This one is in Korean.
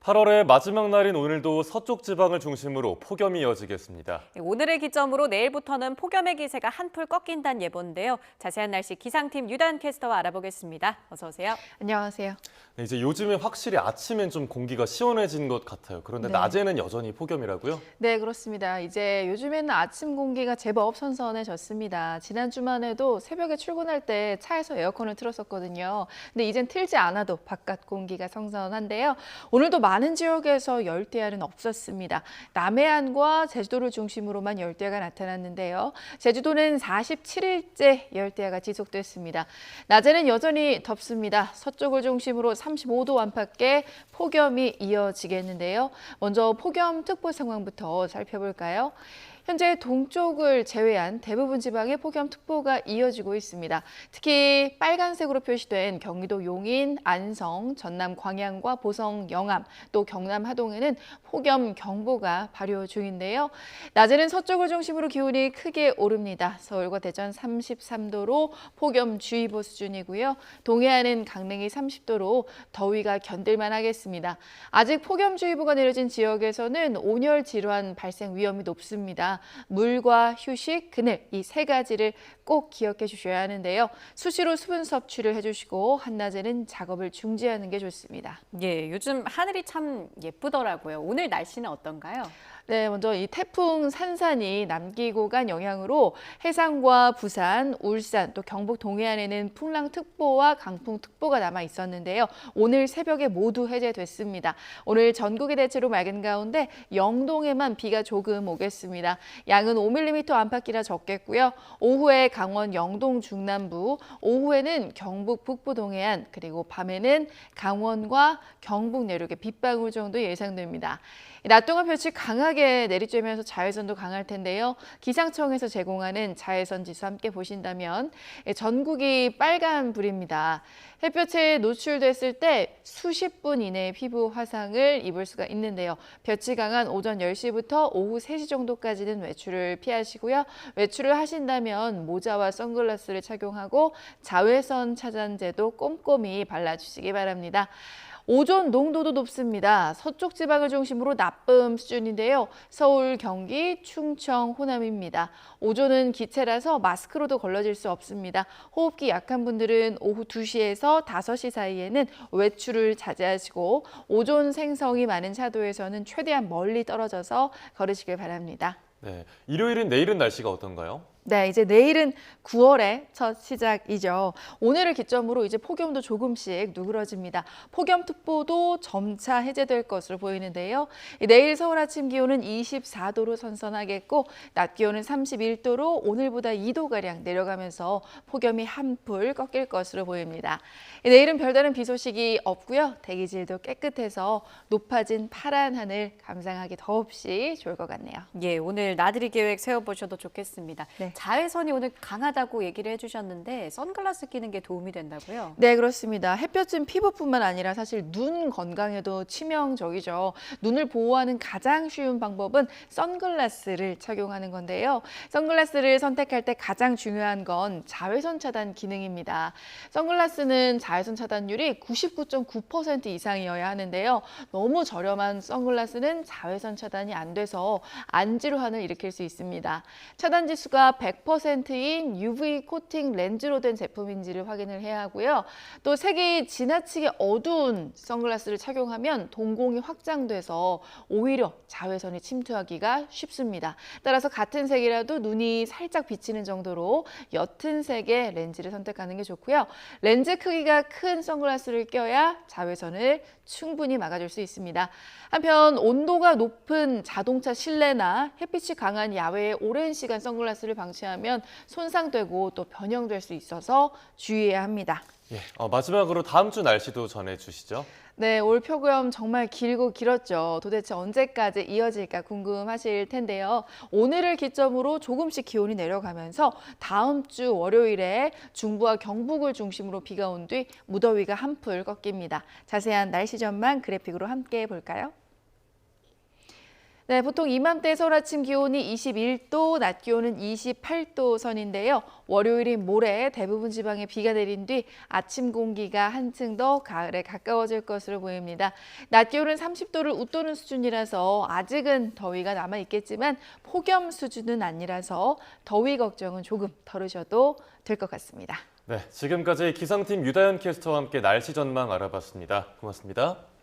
8월의 마지막 날인 오늘도 서쪽 지방을 중심으로 폭염이 이어지겠습니다. 오늘을 기점으로 내일부터는 폭염의 기세가 한풀 꺾인다는 예보인데요. 자세한 날씨 기상팀 유단 캐스터와 알아보겠습니다. 어서 오세요. 안녕하세요. 네, 이제 요즘에 확실히 아침엔 좀 공기가 시원해진 것 같아요. 그런데 네. 낮에는 여전히 폭염이라고요? 네, 그렇습니다. 이제 요즘에는 아침 공기가 제법 선선해졌습니다. 지난 주만 해도 새벽에 출근할 때 차에서 에어컨을 틀었었거든요. 근데 이젠 틀지 않아도 바깥 공기가 선선한데요. 오늘도 많은 지역에서 열대야는 없었습니다. 남해안과 제주도를 중심으로만 열대야가 나타났는데요. 제주도는 47일째 열대야가 지속됐습니다. 낮에는 여전히 덥습니다. 서쪽을 중심으로 35도 안팎의 폭염이 이어지겠는데요. 먼저 폭염특보 상황부터 살펴볼까요? 현재 동쪽을 제외한 대부분 지방에 폭염특보가 이어지고 있습니다. 특히 빨간색으로 표시된 경기도 용인, 안성, 전남 광양과 보성, 영암, 또 경남 하동에는 폭염경보가 발효 중인데요. 낮에는 서쪽을 중심으로 기온이 크게 오릅니다. 서울과 대전 33도로 폭염주의보 수준이고요. 동해안은 강릉이 30도로 더위가 견딜만 하겠습니다. 아직 폭염주의보가 내려진 지역에서는 온열 질환 발생 위험이 높습니다. 물과 휴식, 그늘 이 세 가지를 꼭 기억해 주셔야 하는데요. 수시로 수분 섭취를 해주시고 한낮에는 작업을 중지하는 게 좋습니다. 예, 요즘 하늘이 참 예쁘더라고요. 오늘 날씨는 어떤가요? 네, 먼저 이 태풍 산산이 남기고 간 영향으로 해상과 부산, 울산, 또 경북 동해안에는 풍랑특보와 강풍특보가 남아 있었는데요. 오늘 새벽에 모두 해제됐습니다. 오늘 전국이 대체로 맑은 가운데 영동에만 비가 조금 오겠습니다. 양은 5mm 안팎이라 적겠고요. 오후에 강원 영동 중남부, 오후에는 경북 북부 동해안, 그리고 밤에는 강원과 경북 내륙에 빗방울 정도 예상됩니다. 낮 동안 볕이 강하게 내리쬐면서 자외선도 강할 텐데요. 기상청에서 제공하는 자외선 지수 함께 보신다면 전국이 빨간불입니다. 햇볕에 노출됐을 때 수십 분 이내에 피부 화상을 입을 수가 있는데요. 볕이 강한 오전 10시부터 오후 3시 정도까지는 외출을 피하시고요. 외출을 하신다면 모자와 선글라스를 착용하고 자외선 차단제도 꼼꼼히 발라주시기 바랍니다. 오존 농도도 높습니다. 서쪽 지방을 중심으로 나쁨 수준인데요. 서울, 경기, 충청, 호남입니다. 오존은 기체라서 마스크로도 걸러질 수 없습니다. 호흡기 약한 분들은 오후 2시에서 5시 사이에는 외출을 자제하시고 오존 생성이 많은 차도에서는 최대한 멀리 떨어져서 걸으시길 바랍니다. 네, 일요일은 내일은 날씨가 어떤가요? 네, 이제 내일은 9월의 첫 시작이죠. 오늘을 기점으로 이제 폭염도 조금씩 누그러집니다. 폭염특보도 점차 해제될 것으로 보이는데요. 내일 서울 아침 기온은 24도로 선선하겠고 낮 기온은 31도로 오늘보다 2도가량 내려가면서 폭염이 한풀 꺾일 것으로 보입니다. 내일은 별다른 비 소식이 없고요. 대기질도 깨끗해서 높아진 파란 하늘 감상하기 더없이 좋을 것 같네요. 예, 오늘 나들이 계획 세워보셔도 좋겠습니다. 네. 자외선이 오늘 강하다고 얘기를 해주셨는데 선글라스 끼는 게 도움이 된다고요? 네, 그렇습니다. 햇볕은 피부뿐만 아니라 사실 눈 건강에도 치명적이죠. 눈을 보호하는 가장 쉬운 방법은 선글라스를 착용하는 건데요. 선글라스를 선택할 때 가장 중요한 건 자외선 차단 기능입니다. 선글라스는 자외선 차단율이 99.9% 이상이어야 하는데요. 너무 저렴한 선글라스는 자외선 차단이 안 돼서 안지루함을 일으킬 수 있습니다. 차단 지수가 100%인 UV 코팅 렌즈로 된 제품인지를 확인을 해야 하고요. 또 색이 지나치게 어두운 선글라스를 착용하면 동공이 확장돼서 오히려 자외선이 침투하기가 쉽습니다. 따라서 같은 색이라도 눈이 살짝 비치는 정도로 옅은 색의 렌즈를 선택하는 게 좋고요. 렌즈 크기가 큰 선글라스를 껴야 자외선을 충분히 막아줄 수 있습니다. 한편 온도가 높은 자동차 실내나 햇빛이 강한 야외에 오랜 시간 선글라스를 방치하면 손상되고 또 변형될 수 있어서 주의해야 합니다. 예, 마지막으로 다음 주 날씨도 전해주시죠. 네, 올 폭염 정말 길고 길었죠. 도대체 언제까지 이어질까 궁금하실 텐데요. 오늘을 기점으로 조금씩 기온이 내려가면서 다음 주 월요일에 중부와 경북을 중심으로 비가 온 뒤 무더위가 한풀 꺾입니다. 자세한 날씨 전망 그래픽으로 함께 볼까요? 네, 보통 이맘때 서울 아침 기온이 21도, 낮 기온은 28도 선인데요. 월요일인 모레 대부분 지방에 비가 내린 뒤 아침 공기가 한층 더 가을에 가까워질 것으로 보입니다. 낮 기온은 30도를 웃도는 수준이라서 아직은 더위가 남아있겠지만 폭염 수준은 아니라서 더위 걱정은 조금 덜으셔도 될 것 같습니다. 네, 지금까지 기상팀 유다현 캐스터와 함께 날씨 전망 알아봤습니다. 고맙습니다.